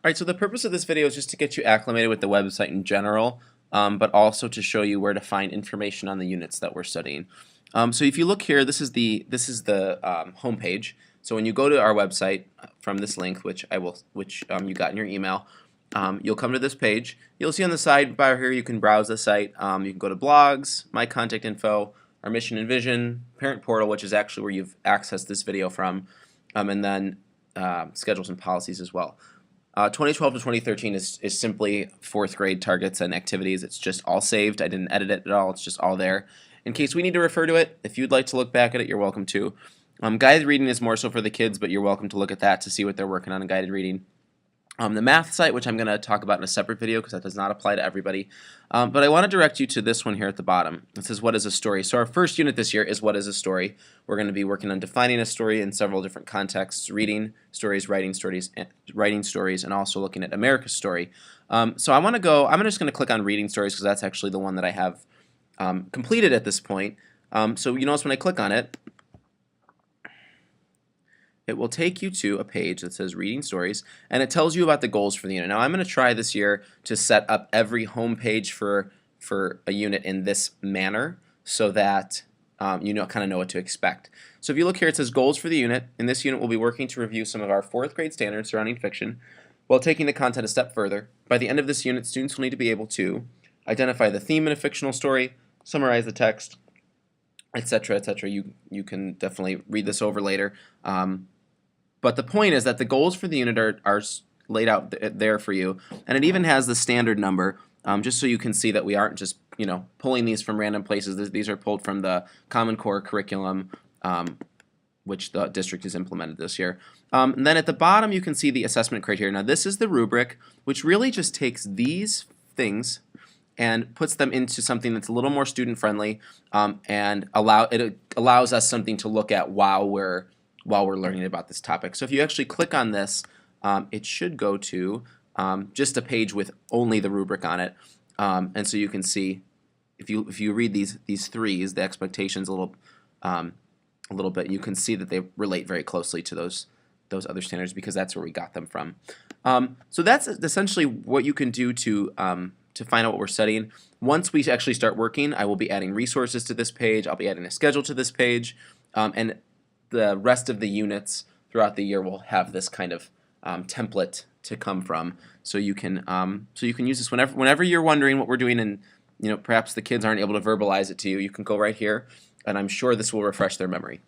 Alright, so the purpose of this video is just to get you acclimated with the website in general, but also to show you where to find information on the units that we're studying. So if you look here, this is the home page. So when you go to our website from this link, which you got in your email, you'll come to this page. You'll see on the sidebar here you can browse the site. You can go to blogs, my contact info, our mission and vision, parent portal, which is actually where you've accessed this video from, and then schedules and policies as well. 2012 to 2013 is simply fourth grade targets and activities. It's just all saved. I didn't edit it at all. It's just all there. In case we need to refer to it, if you'd like to look back at it, you're welcome to. Guided reading is more so for the kids, but you're welcome to look at that to see what they're working on in guided reading. The math site, which I'm going to talk about in a separate video because that does not apply to everybody. But I want to direct you to this one here at the bottom. It says, what is a story? So our first unit this year is what is a story. We're going to be working on defining a story in several different contexts, reading stories, writing stories, and also looking at America's story. So I'm just going to click on reading stories because that's actually the one that I have completed at this point. So you notice when I click on it, it will take you to a page that says Reading Stories, and it tells you about the goals for the unit. Now I'm going to try this year to set up every home page for a unit in this manner so that you kind of know what to expect. So if you look here, it says Goals for the unit. In this unit, we'll be working to review some of our fourth grade standards surrounding fiction while taking the content a step further. By the end of this unit, students will need to be able to identify the theme in a fictional story, summarize the text, etc., etc. You can definitely read this over later. But the point is that the goals for the unit are laid out there for you, and it even has the standard number, just so you can see that we aren't just pulling these from random places. These are pulled from the Common Core curriculum, which the district has implemented this year. And then at the bottom you can see the assessment criteria. Now this is the rubric, which really just takes these things and puts them into something that's a little more student friendly, and it allows us something to look at while we're learning about this topic. So if you actually click on this, it should go to just a page with only the rubric on it, and so you can see if you read these threes, the expectations a little bit, you can see that they relate very closely to those other standards because that's where we got them from. So that's essentially what you can do to find out what we're studying. Once we actually start working, I will be adding resources to this page. I'll be adding a schedule to this page, and the rest of the units throughout the year will have this kind of template to come from, so you can use this whenever you're wondering what we're doing, and perhaps the kids aren't able to verbalize it to you. You can go right here, and I'm sure this will refresh their memory.